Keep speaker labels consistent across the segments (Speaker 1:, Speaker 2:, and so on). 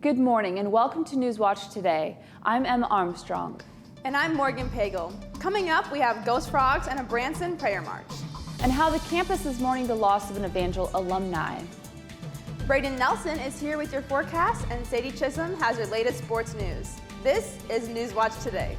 Speaker 1: Good morning and welcome to Newswatch Today. I'm Emma Armstrong.
Speaker 2: And I'm Morgan Pagel. Coming up, we have Ghost Frogs and a Branson prayer march.
Speaker 1: And how the campus is mourning the loss of an Evangel alumni.
Speaker 2: Braden Nelson is here with your forecast, and Sadie Chisholm has your latest sports news. This is Newswatch Today.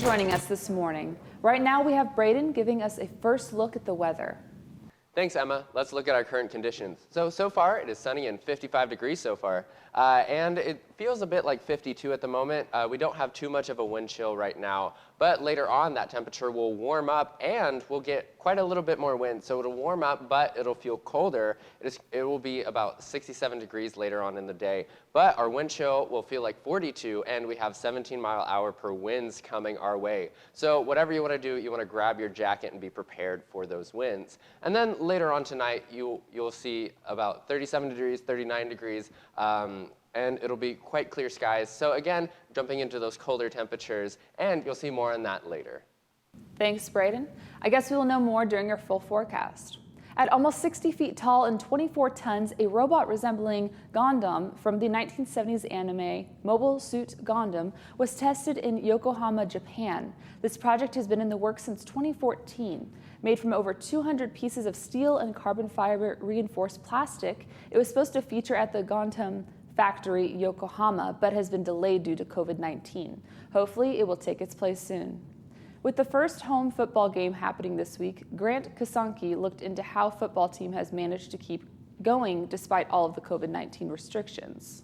Speaker 1: Joining us this morning. Right now we have Braden giving us a first look at the weather.
Speaker 3: Thanks, Emma. Let's look at our current conditions. So far it is sunny and 55 degrees so far. And it feels a bit like 52 at the moment. We don't have too much of a wind chill right now, but later on that temperature will warm up and we'll get quite a little bit more wind. So it'll warm up, but it'll feel colder. It will be about 67 degrees later on in the day, but our wind chill will feel like 42 and we have 17-mile-per-hour winds coming our way. So whatever you want to do, you want to grab your jacket and be prepared for those winds. And then later on tonight, you'll see about 37 degrees, 39 degrees, and it'll be quite clear skies. So again, jumping into those colder temperatures, and you'll see more on that later.
Speaker 1: Thanks, Braden. I guess we will know more during your full forecast. At almost 60 feet tall and 24 tons, a robot resembling Gundam from the 1970s anime Mobile Suit Gundam was tested in Yokohama, Japan. This project has been in the works since 2014. Made from over 200 pieces of steel and carbon fiber reinforced plastic, it was supposed to feature at the Gundam factory Yokohama, but has been delayed due to COVID-19. Hopefully, it will take its place soon. With the first home football game happening this week, Grant Kasanke looked into how football team has managed to keep going despite all of the COVID-19 restrictions.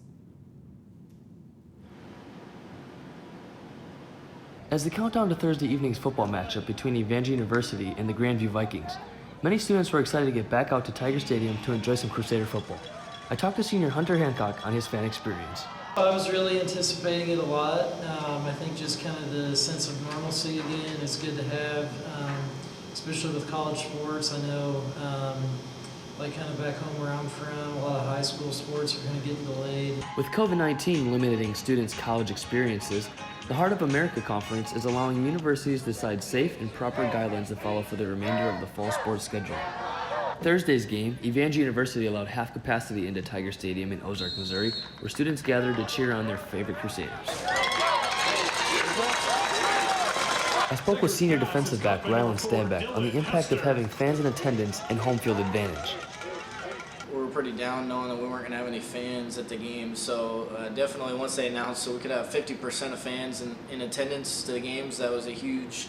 Speaker 4: As the countdown to Thursday evening's football matchup between Evangel University and the Grandview Vikings, many students were excited to get back out to Tiger Stadium to enjoy some Crusader football. I talked to senior Hunter Hancock on his fan experience.
Speaker 5: I was really anticipating it a lot. I think just kind of the sense of normalcy again is good to have, especially with college sports. I know, like kind of back home where I'm from, a lot of high school sports are going to get delayed.
Speaker 4: With COVID-19 limiting students' college experiences, the Heart of America Conference is allowing universities to decide safe and proper guidelines to follow for the remainder of the fall sports schedule. Thursday's game, Evangel University allowed half capacity into Tiger Stadium in Ozark, Missouri, where students gathered to cheer on their favorite Crusaders. I spoke with senior defensive back Rylan Stanback on the impact of having fans in attendance and home field advantage.
Speaker 6: We were pretty down knowing that we weren't going to have any fans at the game, so definitely once they announced so we could have 50% of fans in attendance to the games, that was a huge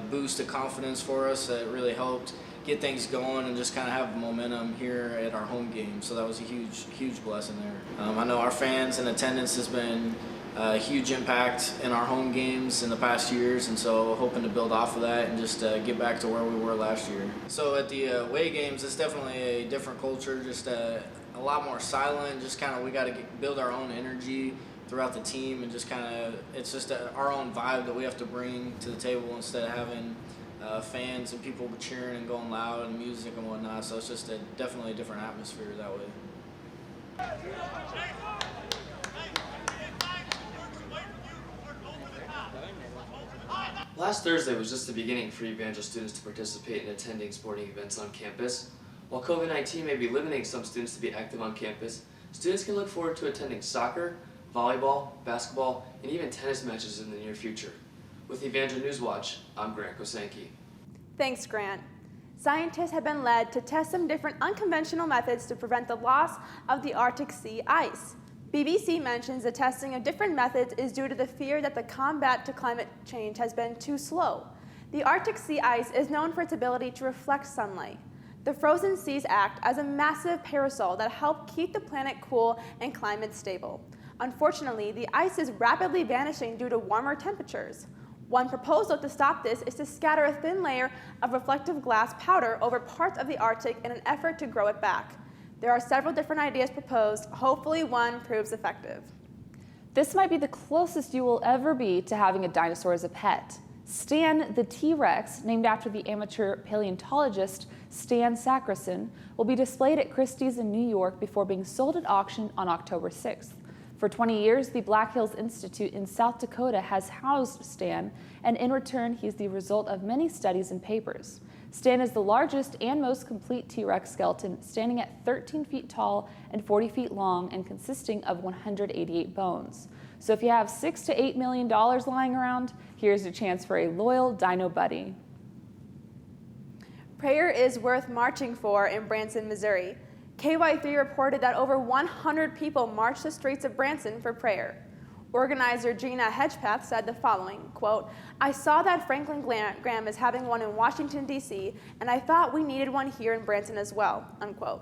Speaker 6: boost of confidence for us. That really helped get things going and just kind of have momentum here at our home game. So that was a huge blessing there. I know our fans and attendance has been a huge impact in our home games in the past years, and so hoping to build off of that and just get back to where we were last year. So at the away games, it's definitely a different culture, just a lot more silent, just kind of we got to build our own energy throughout the team, and just kind of it's just our own vibe that we have to bring to the table instead of having fans and people cheering and going loud and music and whatnot. So it's just definitely a different atmosphere that way.
Speaker 4: Last Thursday was just the beginning for Evangel students to participate in attending sporting events on campus. While COVID-19 may be limiting some students to be active on campus, students can look forward to attending soccer, volleyball, basketball, and even tennis matches in the near future. With Evangel Newswatch, I'm Grant Kosanke.
Speaker 2: Thanks, Grant. Scientists have been led to test some different unconventional methods to prevent the loss of the Arctic sea ice. BBC mentions the testing of different methods is due to the fear that the combat to climate change has been too slow. The Arctic sea ice is known for its ability to reflect sunlight. The frozen seas act as a massive parasol that help keep the planet cool and climate stable. Unfortunately, the ice is rapidly vanishing due to warmer temperatures. One proposal to stop this is to scatter a thin layer of reflective glass powder over parts of the Arctic in an effort to grow it back. There are several different ideas proposed. Hopefully one proves effective.
Speaker 1: This might be the closest you will ever be to having a dinosaur as a pet. Stan the T-Rex, named after the amateur paleontologist Stan Sacrison, will be displayed at Christie's in New York before being sold at auction on October 6th. For 20 years, the Black Hills Institute in South Dakota has housed Stan, and in return, he's the result of many studies and papers. Stan is the largest and most complete T-Rex skeleton, standing at 13 feet tall and 40 feet long and consisting of 188 bones. So if you have $6 to $8 million lying around, here's your chance for a loyal dino buddy.
Speaker 2: Prayer is worth marching for in Branson, Missouri. KY3 reported that over 100 people marched the streets of Branson for prayer. Organizer Gina Hedgepath said the following, quote, "I saw that Franklin Graham is having one in Washington, D.C., and I thought we needed one here in Branson as well," unquote.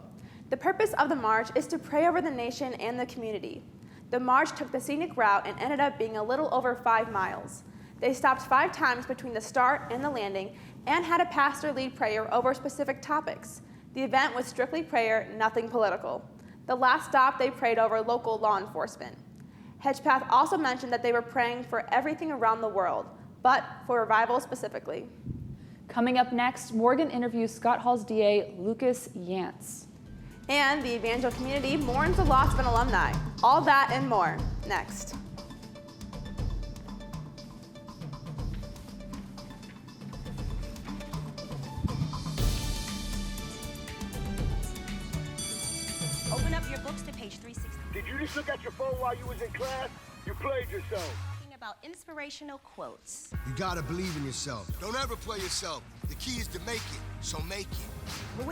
Speaker 2: The purpose of the march is to pray over the nation and the community. The march took the scenic route and ended up being a little over 5 miles. They stopped 5 times between the start and the landing and had a pastor lead prayer over specific topics. The event was strictly prayer, nothing political. The last stop, they prayed over local law enforcement. Hedgepath also mentioned that they were praying for everything around the world, but for revival specifically.
Speaker 1: Coming up next, Morgan interviews Scott Hall's DA, Lucas Yance.
Speaker 2: And the Evangel community mourns the loss of an alumni. All that and more, next.
Speaker 7: Open up your books to page 360.
Speaker 8: Did you just look at your phone while you was in class? You played yourself.
Speaker 7: About inspirational quotes.
Speaker 9: You gotta believe in yourself. Don't ever play yourself. The key is to make it, so make it.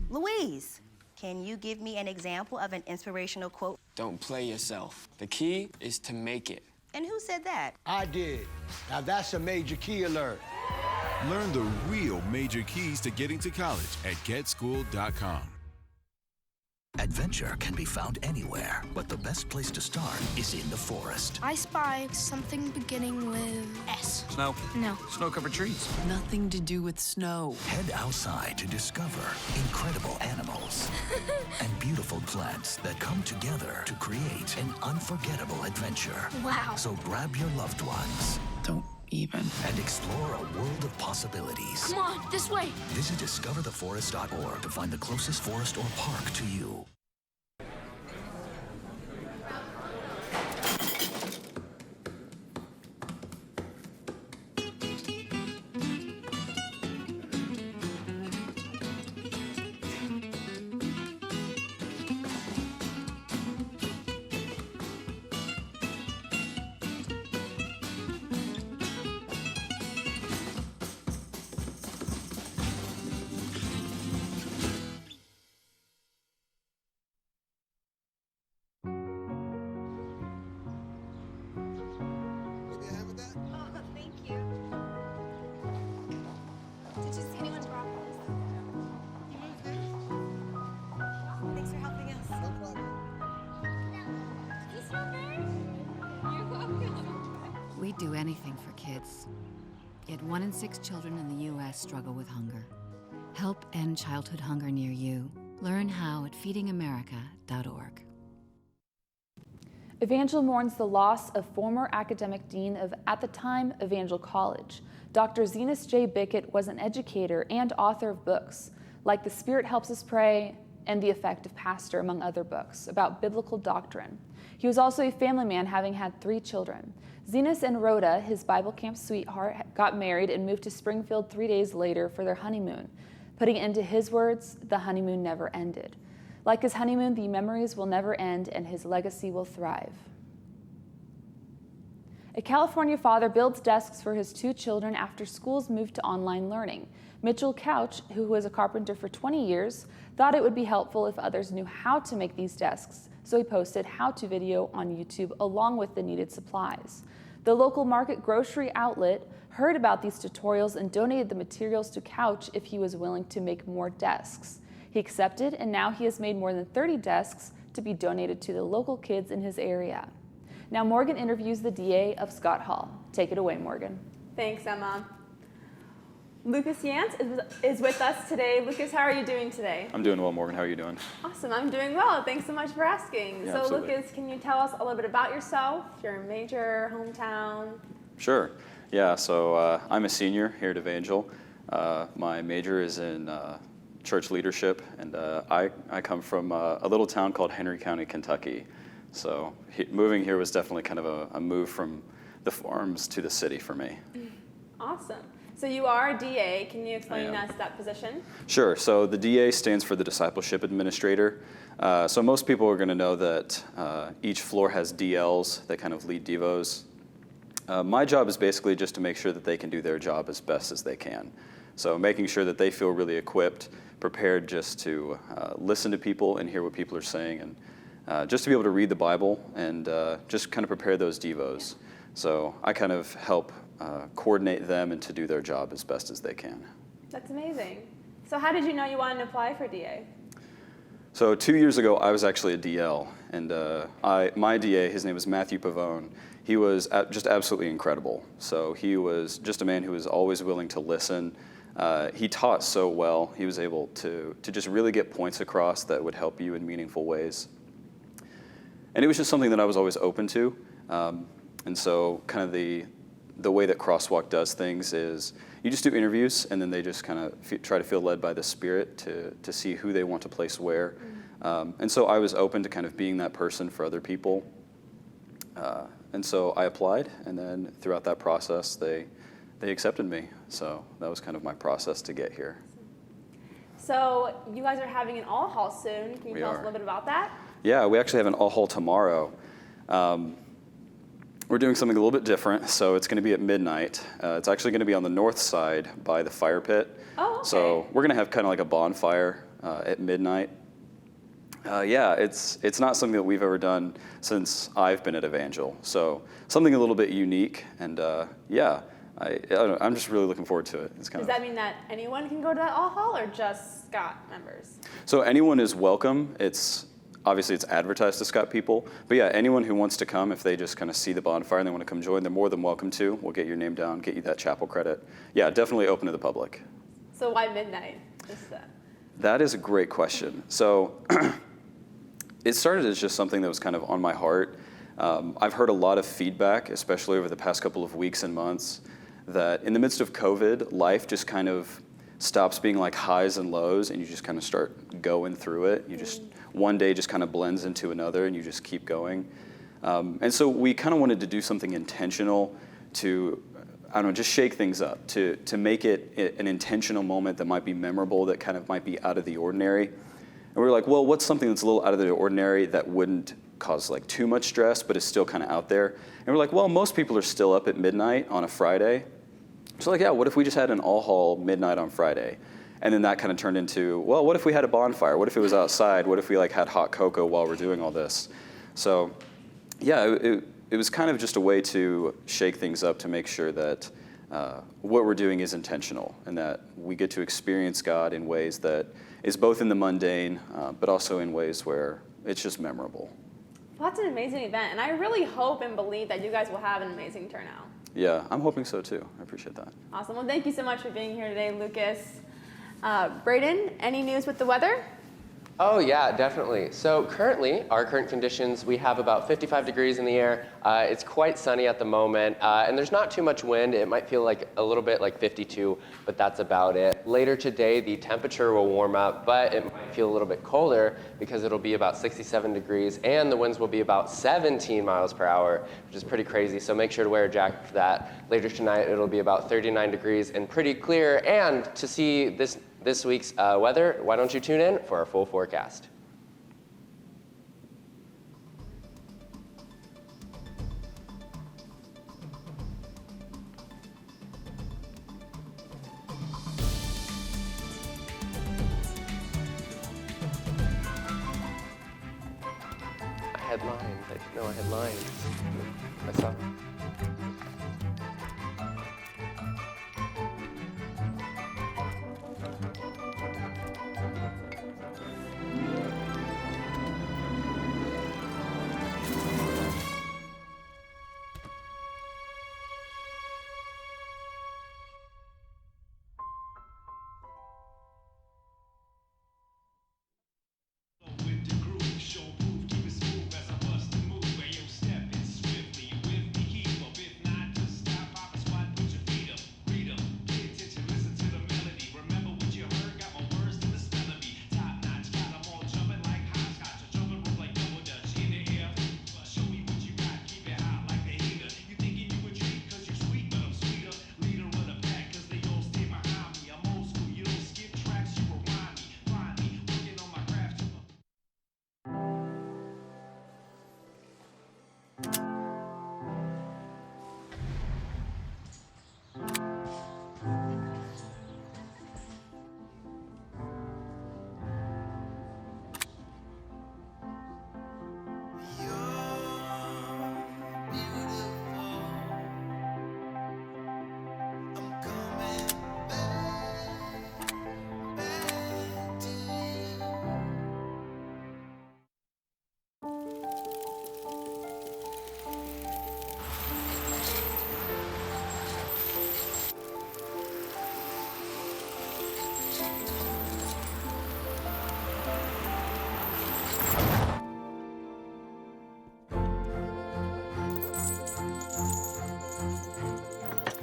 Speaker 7: Louise, can you give me an example of an inspirational quote?
Speaker 10: Don't play yourself. The key is to make it.
Speaker 7: And who said that?
Speaker 9: I did. Now that's a major key alert.
Speaker 11: Learn the real major keys to getting to college at getschool.com.
Speaker 12: Adventure can be found anywhere, but the best place to start is in the forest.
Speaker 13: I spy something beginning with S.
Speaker 12: Snow?
Speaker 13: No.
Speaker 12: Snow-covered trees?
Speaker 13: Nothing to do with snow.
Speaker 12: Head outside to discover incredible animals and beautiful plants that come together to create an unforgettable adventure.
Speaker 13: Wow.
Speaker 12: So grab your loved ones.
Speaker 13: Don't even.
Speaker 12: And explore a world of possibilities.
Speaker 13: Come on, this way.
Speaker 12: Visit discovertheforest.org to find the closest forest or park to you.
Speaker 14: We'd do anything for kids. Yet 1 in 6 children in the U.S. struggle with hunger. Help end childhood hunger near you. Learn how at feedingamerica.org.
Speaker 1: Evangel mourns the loss of former academic dean of, at the time, Evangel College. Dr. Zenas J. Bickett was an educator and author of books like The Spirit Helps Us Pray and The Effective Pastor, among other books about biblical doctrine. He was also a family man, having had 3 children. Zenas and Rhoda, his Bible camp sweetheart, got married and moved to Springfield 3 days later for their honeymoon. Putting it into his words, the honeymoon never ended. Like his honeymoon, the memories will never end and his legacy will thrive. A California father builds desks for his 2 children after schools moved to online learning. Mitchell Couch, who was a carpenter for 20 years, thought it would be helpful if others knew how to make these desks, so he posted how-to video on YouTube along with the needed supplies. The local market grocery outlet heard about these tutorials and donated the materials to Couch if he was willing to make more desks. He accepted, and now he has made more than 30 desks to be donated to the local kids in his area. Now Morgan interviews the DA of Scott Hall. Take it away, Morgan.
Speaker 2: Thanks, Emma. Lucas Yance is with us today. Lucas, how are you doing today?
Speaker 15: I'm doing well, Morgan. How are you doing?
Speaker 2: Awesome, I'm doing well. Thanks so much for asking.
Speaker 15: Yeah,
Speaker 2: so
Speaker 15: absolutely.
Speaker 2: Lucas, can you tell us a little bit about yourself, your major, hometown?
Speaker 15: Sure. Yeah, so I'm a senior here at Evangel. My major is in church leadership, and I come from a little town called Henry County, Kentucky. So moving here was definitely kind of a move from the farms to the city for me.
Speaker 2: Awesome. So you are a DA. Can you explain us that position?
Speaker 15: Sure. So the DA stands for the Discipleship Administrator. So most people are going to know that each floor has DLs that kind of lead devos. My job is basically just to make sure that they can do their job as best as they can. So making sure that they feel really equipped, prepared just to listen to people and hear what people are saying, and just to be able to read the Bible and just kind of prepare those devos. So I kind of help coordinate them and to do their job as best as they can.
Speaker 2: That's amazing. So how did you know you wanted to apply for DA?
Speaker 15: So 2 years ago, I was actually a DL, and my DA, his name was Matthew Pavone. He was just absolutely incredible. So he was just a man who was always willing to listen. He taught so well. He was able to just really get points across that would help you in meaningful ways. And it was just something that I was always open to. And so kind of the way that Crosswalk does things is you just do interviews, and then they just kind of try to feel led by the Spirit to see who they want to place where. And so I was open to kind of being that person for other people. And so I applied, and then throughout that process, they accepted me. So that was kind of my process to get here.
Speaker 2: So you guys are having an all-hall soon. Can you tell us a little bit about that?
Speaker 15: Yeah, we actually have an all-hall tomorrow. We're doing something a little bit different, so it's going to be at midnight. It's actually going to be on the north side by the fire pit.
Speaker 2: Oh, okay.
Speaker 15: So we're going to have kind of like a bonfire at midnight. Yeah, it's not something that we've ever done since I've been at Evangel. So something a little bit unique, and yeah, I'm just really looking forward to it. It's
Speaker 2: Does that mean that anyone can go to that all-hall, or just Scott members?
Speaker 15: So anyone is welcome. Obviously, it's advertised to Scott people. But yeah, anyone who wants to come, if they just kind of see the bonfire and they want to come join, they're more than welcome to. We'll get your name down, get you that chapel credit. Yeah, definitely open to the public.
Speaker 2: So why midnight?
Speaker 15: That is a great question. So it started as just something that was kind of on my heart. I've heard a lot of feedback, especially over the past couple of weeks and months, that in the midst of COVID, life just kind of stops being like highs and lows, and you just kind of start going through it. You just, one day just kind of blends into another, and you just keep going. And so we kind of wanted to do something intentional to, I don't know, just shake things up, to make it an intentional moment that might be memorable, that kind of might be out of the ordinary. And we were like, well, what's something that's a little out of the ordinary that wouldn't cause like too much stress, but is still kind of out there? And we're like, well, most people are still up at midnight on a Friday. So like, yeah, what if we just had an all-hall midnight on Friday? And then that kind of turned into, well, what if we had a bonfire? What if it was outside? What if we like had hot cocoa while we're doing all this? So yeah, it was kind of just a way to shake things up, to make sure that what we're doing is intentional, and that we get to experience God in ways that is both in the mundane, but also in ways where it's just memorable.
Speaker 2: Well, that's an amazing event, and I really hope and believe that you guys will have an amazing turnout.
Speaker 15: Yeah, I'm hoping so too. I appreciate that.
Speaker 2: Awesome. Well, thank you so much for being here today, Lucas. Braden, any news with the weather?
Speaker 3: Oh yeah, definitely. So currently, our current conditions, we have about 55 degrees in the air. It's quite sunny at the moment, and there's not too much wind. It might feel like a little bit like 52, but that's about it. Later today, the temperature will warm up, but it might feel a little bit colder because it'll be about 67 degrees, and the winds will be about 17 miles per hour, which is pretty crazy. So make sure to wear a jacket for that. Later tonight, it'll be about 39 degrees and pretty clear. And to see this week's weather, why don't you tune in for our full forecast? I had lines. I didn't know I had lines. I saw.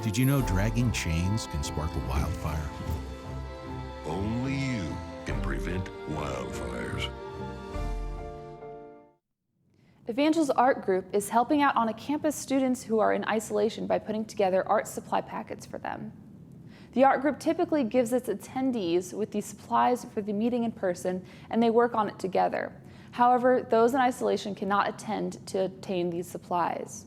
Speaker 11: Did you know dragging chains can spark a wildfire?
Speaker 16: Only you can prevent wildfires.
Speaker 1: Evangel's art group is helping out on campus students who are in isolation by putting together art supply packets for them. The art group typically gives its attendees with the supplies for the meeting in person, and they work on it together. However, those in isolation cannot attend to obtain these supplies.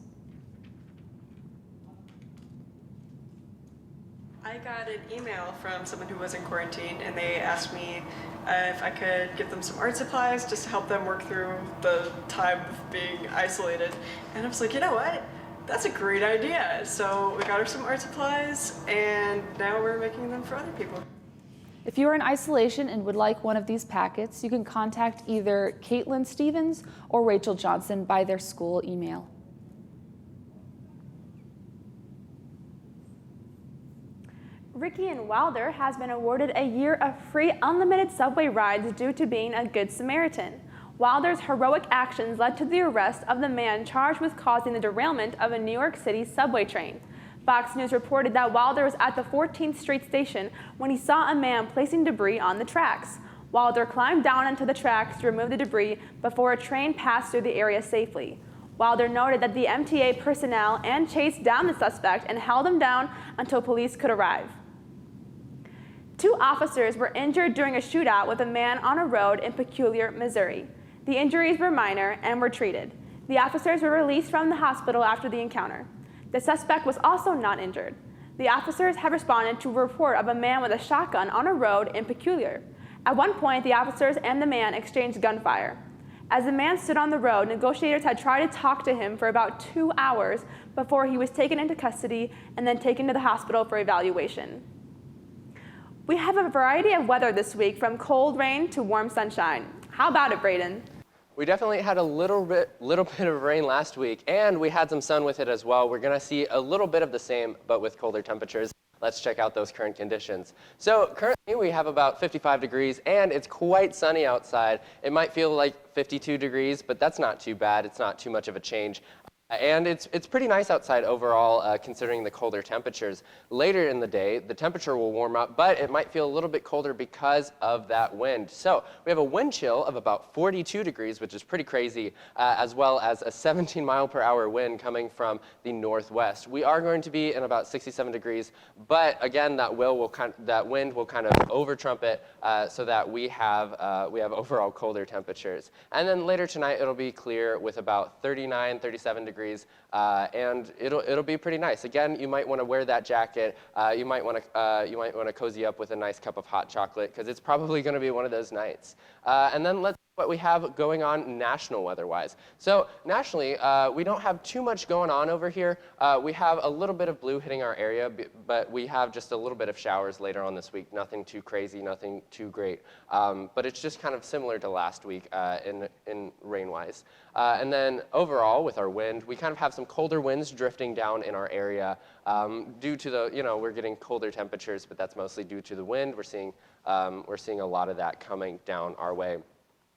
Speaker 17: I got an email from someone who was in quarantine, and they asked me if I could give them some art supplies just to help them work through the time of being isolated. And I was like, you know what? That's a great idea. So we got her some art supplies, and now we're making them for other people.
Speaker 1: If you are in isolation and would like one of these packets, you can contact either Caitlin Stevens or Rachel Johnson by their school email.
Speaker 2: Ricky in Wilder has been awarded a year of free unlimited subway rides due to being a good Samaritan. Wilder's heroic actions led to the arrest of the man charged with causing the derailment of a New York City subway train. Fox News reported that Wilder was at the 14th Street station when he saw a man placing debris on the tracks. Wilder climbed down onto the tracks to remove the debris before a train passed through the area safely. Wilder noted that the MTA personnel chased down the suspect and held him down until police could arrive. 2 officers were injured during a shootout with a man on a road in Peculiar, Missouri. The injuries were minor and were treated. The officers were released from the hospital after the encounter. The suspect was also not injured. The officers have responded to a report of a man with a shotgun on a road in Peculiar. At one point, the officers and the man exchanged gunfire. As the man stood on the road, negotiators had tried to talk to him for about 2 hours before he was taken into custody and then taken to the hospital for evaluation. We have a variety of weather this week, from cold rain to warm sunshine. How about it, Braden?
Speaker 3: We definitely had a little bit of rain last week, and we had some sun with it as well. We're going to see a little bit of the same, but with colder temperatures. Let's check out those current conditions. So currently we have about 55 degrees, and it's quite sunny outside. It might feel like 52 degrees, but that's not too bad. It's not too much of a change. And it's pretty nice outside overall, considering the colder temperatures. Later in the day, the temperature will warm up, but it might feel a little bit colder because of that wind. So we have a wind chill of about 42 degrees, which is pretty crazy, as well as a 17-mile-per-hour wind coming from the northwest. We are going to be in about 67 degrees, but again, that wind will kind of over-trump it, so that we have overall colder temperatures. And then later tonight, it'll be clear with about 39, 37 degrees. And it'll be pretty nice. Again, you might want to wear that jacket. You might want to cozy up with a nice cup of hot chocolate, because it's probably going to be one of those nights. And then let's see what we have going on national weather-wise. So nationally, we don't have too much going on over here. We have a little bit of blue hitting our area, but we have just a little bit of showers later on this week. Nothing too crazy, nothing too great. But it's just kind of similar to last week in rain-wise. And then overall, with our wind, we kind of have some colder winds drifting down in our area due to the, we're getting colder temperatures, but that's mostly due to the wind. We're seeing a lot of that coming down our way.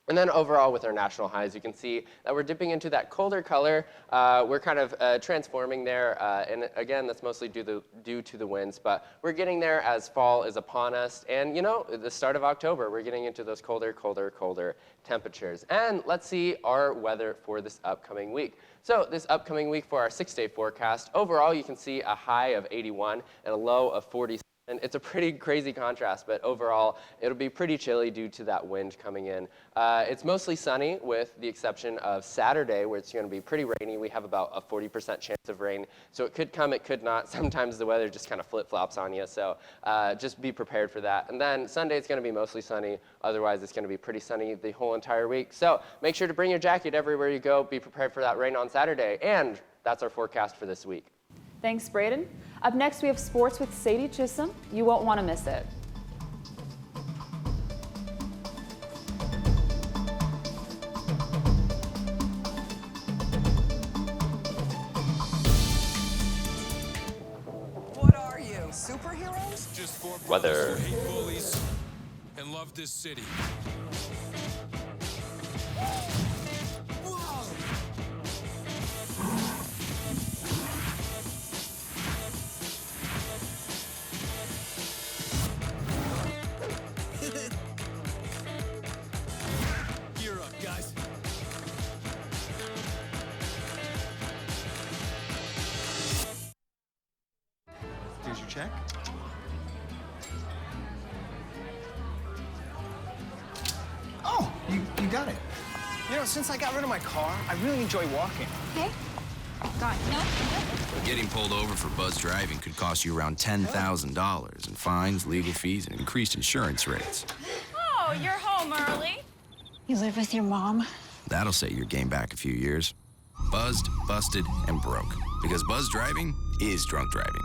Speaker 3: And then overall with our national highs, you can see that we're dipping into that colder color. We're kind of transforming there, and again, that's mostly due to the winds, but we're getting there as fall is upon us. And the start of October, we're getting into those colder temperatures. And let's see our weather for this upcoming week. So this upcoming week for our 6-day forecast, overall you can see a high of 81 and a low of 47. And it's a pretty crazy contrast, but overall, it'll be pretty chilly due to that wind coming in. It's mostly sunny, with the exception of Saturday, where it's going to be pretty rainy. We have about a 40% chance of rain, so it could come, it could not. Sometimes the weather just kind of flip-flops on you, so just be prepared for that. And then Sunday, it's going to be mostly sunny. Otherwise, it's going to be pretty sunny the whole entire week. So make sure to bring your jacket everywhere you go. Be prepared for that rain on Saturday. And that's our forecast for this week.
Speaker 1: Thanks, Braden. Up next, we have sports with Sadie Chisholm. You won't want to miss it.
Speaker 18: What are you, superheroes?
Speaker 19: Just 4
Speaker 3: Weather.
Speaker 19: brothers who hate bullies and love this city.
Speaker 20: Here's your check. Oh, you got it. You know, since I got rid of my car, I really enjoy walking.
Speaker 21: Okay. God, no.
Speaker 22: Getting pulled over for buzz driving could cost you around $10,000 in fines, legal fees, and increased insurance rates.
Speaker 21: Oh, you're home early. You live with your mom?
Speaker 22: That'll set your game back a few years. Buzzed, busted, and broke. Because buzz driving is drunk driving.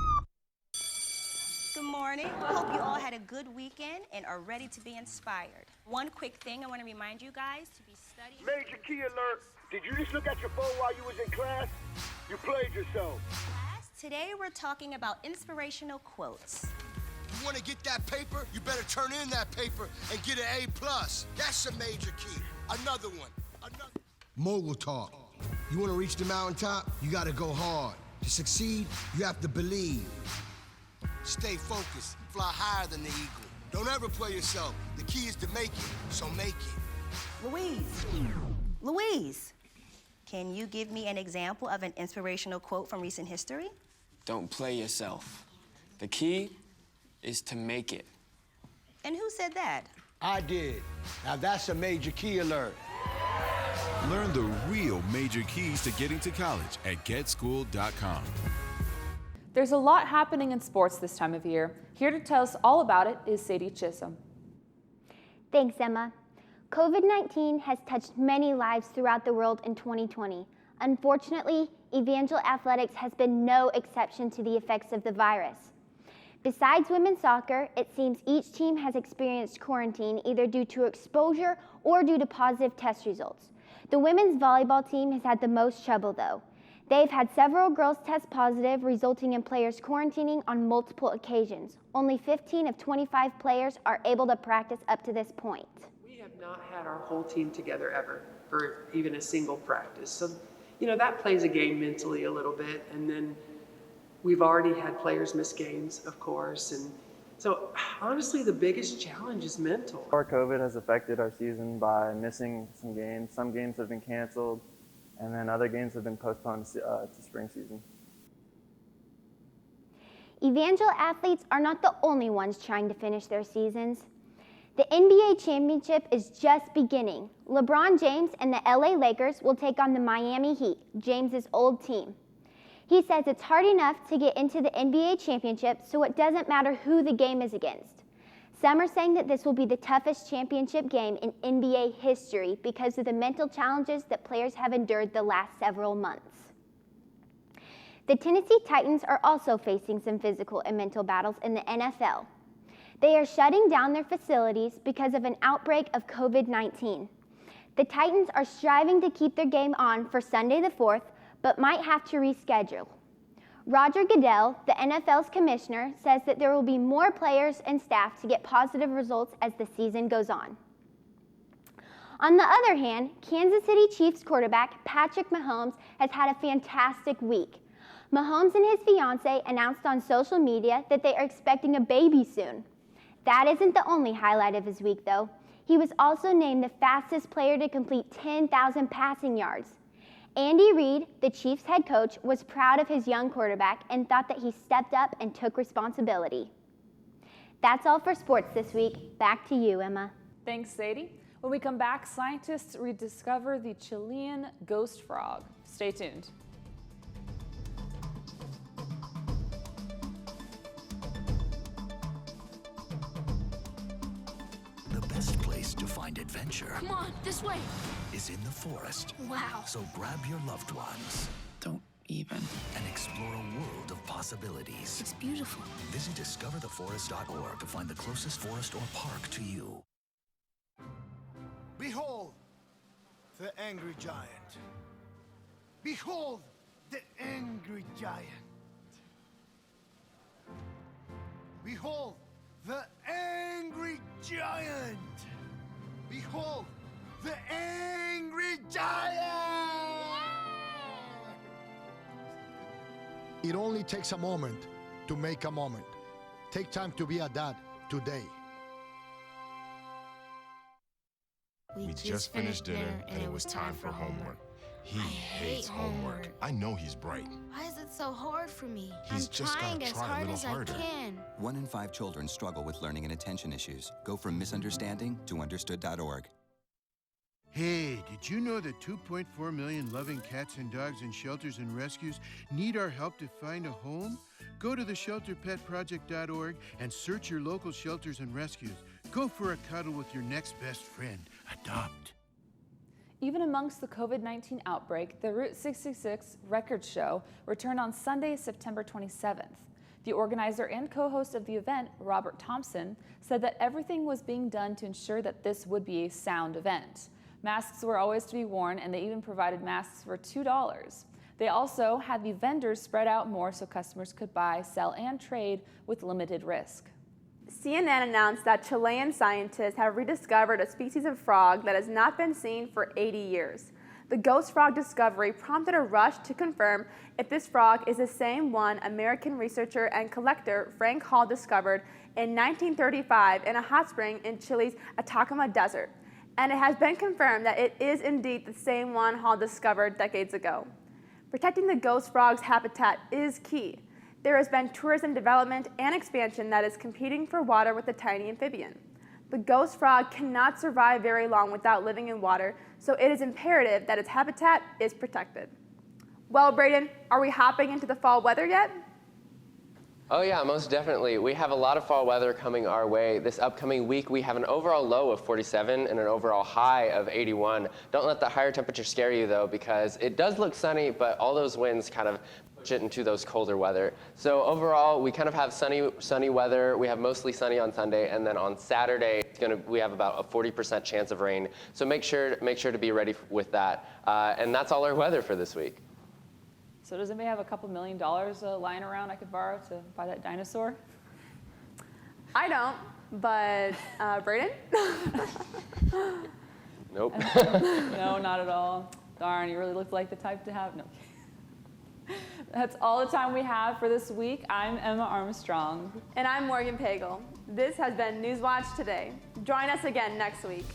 Speaker 7: Good morning. Hope you all had a good weekend and are ready to be inspired. One quick thing I want to remind you guys to be studying.
Speaker 8: Major key alert. Did you just look at your phone while you was in class? You played yourself.
Speaker 7: Today we're talking about inspirational quotes.
Speaker 9: You want to get that paper? You better turn in that paper and get an A+. That's a major key. Another one. Mogul talk. You want to reach the mountaintop? You got to go hard. To succeed, you have to believe. Stay focused. Fly higher than the eagle. Don't ever play yourself. The key is to make it, so make it.
Speaker 7: Louise, can you give me an example of an inspirational quote from recent history?
Speaker 10: Don't play yourself. The key is to make it.
Speaker 7: And who said that?
Speaker 9: I did. Now that's a major key alert.
Speaker 11: Learn the real major keys to getting to college at getschool.com.
Speaker 1: There's a lot happening in sports this time of year. Here to tell us all about it is Sadie Chisholm.
Speaker 23: Thanks, Emma. COVID-19 has touched many lives throughout the world in 2020. Unfortunately, Evangel Athletics has been no exception to the effects of the virus. Besides women's soccer, it seems each team has experienced quarantine either due to exposure or due to positive test results. The women's volleyball team has had the most trouble, though. They've had several girls test positive, resulting in players quarantining on multiple occasions. Only 15 of 25 players are able to practice up to this point.
Speaker 24: We have not had our whole team together ever for even a single practice. So, you know, that plays a game mentally a little bit. And then we've already had players miss games, of course. And so honestly, the biggest challenge is mental.
Speaker 25: Our COVID has affected our season by missing some games. Some games have been canceled, and then other games have been postponed to spring season.
Speaker 23: Evangel athletes are not the only ones trying to finish their seasons. The NBA championship is just beginning. LeBron James and the LA Lakers will take on the Miami Heat, James's old team. He says it's hard enough to get into the NBA championship, so it doesn't matter who the game is against. Some are saying that this will be the toughest championship game in NBA history because of the mental challenges that players have endured the last several months. The Tennessee Titans are also facing some physical and mental battles in the NFL. They are shutting down their facilities because of an outbreak of COVID-19. The Titans are striving to keep their game on for Sunday the 4th, but might have to reschedule. Roger Goodell, the NFL's commissioner, says that there will be more players and staff to get positive results as the season goes on. On the other hand, Kansas City Chiefs quarterback Patrick Mahomes has had a fantastic week. Mahomes and his fiancée announced on social media that they are expecting a baby soon. That isn't the only highlight of his week, though. He was also named the fastest player to complete 10,000 passing yards. Andy Reid, the Chiefs head coach, was proud of his young quarterback and thought that he stepped up and took responsibility. That's all for sports this week. Back to you, Emma.
Speaker 1: Thanks, Sadie. When we come back, scientists rediscover the Chilean ghost frog. Stay tuned.
Speaker 12: The best place to find adventure
Speaker 13: Come on, this way.
Speaker 12: is in the forest.
Speaker 13: Wow.
Speaker 12: So grab your loved ones.
Speaker 13: Don't even.
Speaker 12: And explore a world of possibilities.
Speaker 13: It's beautiful.
Speaker 12: Visit discovertheforest.org to find the closest forest or park to you.
Speaker 9: Behold, the angry giant. Behold, the angry giant. Behold, the angry giant. Behold, the angry giant. It only takes a moment to make a moment. Take time to be a dad today.
Speaker 13: We
Speaker 26: just finished dinner and it was time for homework.
Speaker 16: He hates homework. I know he's bright.
Speaker 13: Why is it so hard for me?
Speaker 16: He's just
Speaker 13: trying
Speaker 16: gotta
Speaker 13: as
Speaker 16: try a
Speaker 13: hard
Speaker 16: little
Speaker 13: as
Speaker 16: harder.
Speaker 13: I can.
Speaker 4: 1 in 5 children struggle with learning and attention issues. Go from misunderstanding to understood.org.
Speaker 5: Hey, did you know that 2.4 million loving cats and dogs in shelters and rescues need our help to find a home? Go to theshelterpetproject.org and search your local shelters and rescues. Go for a cuddle with your next best friend. Adopt.
Speaker 1: Even amongst the COVID-19 outbreak, the Route 66 Record Show returned on Sunday, September 27th. The organizer and co-host of the event, Robert Thompson, said that everything was being done to ensure that this would be a sound event. Masks were always to be worn, and they even provided masks for $2. They also had the vendors spread out more so customers could buy, sell, and trade with limited risk.
Speaker 2: CNN announced that Chilean scientists have rediscovered a species of frog that has not been seen for 80 years. The ghost frog discovery prompted a rush to confirm if this frog is the same one American researcher and collector Frank Hall discovered in 1935 in a hot spring in Chile's Atacama Desert. And it has been confirmed that it is indeed the same one Hall discovered decades ago. Protecting the ghost frog's habitat is key. There has been tourism development and expansion that is competing for water with the tiny amphibian. The ghost frog cannot survive very long without living in water, so it is imperative that its habitat is protected. Well, Braden, are we hopping into the fall weather yet?
Speaker 3: Oh yeah, most definitely. We have a lot of fall weather coming our way. This upcoming week, we have an overall low of 47 and an overall high of 81. Don't let the higher temperature scare you though, because it does look sunny, but all those winds kind of push it into those colder weather. So overall, we kind of have sunny weather. We have mostly sunny on Sunday, and then on Saturday, we have about a 40% chance of rain. So make sure to be ready with that. And that's all our weather for this week.
Speaker 1: So does anybody have a couple $1 million lying around I could borrow to buy that dinosaur?
Speaker 2: I don't, but Braden?
Speaker 3: Nope.
Speaker 1: No, not at all. Darn, you really look like the type to have. No. That's all the time we have for this week. I'm Emma Armstrong.
Speaker 2: And I'm Morgan Pagel. This has been Newswatch Today. Join us again next week.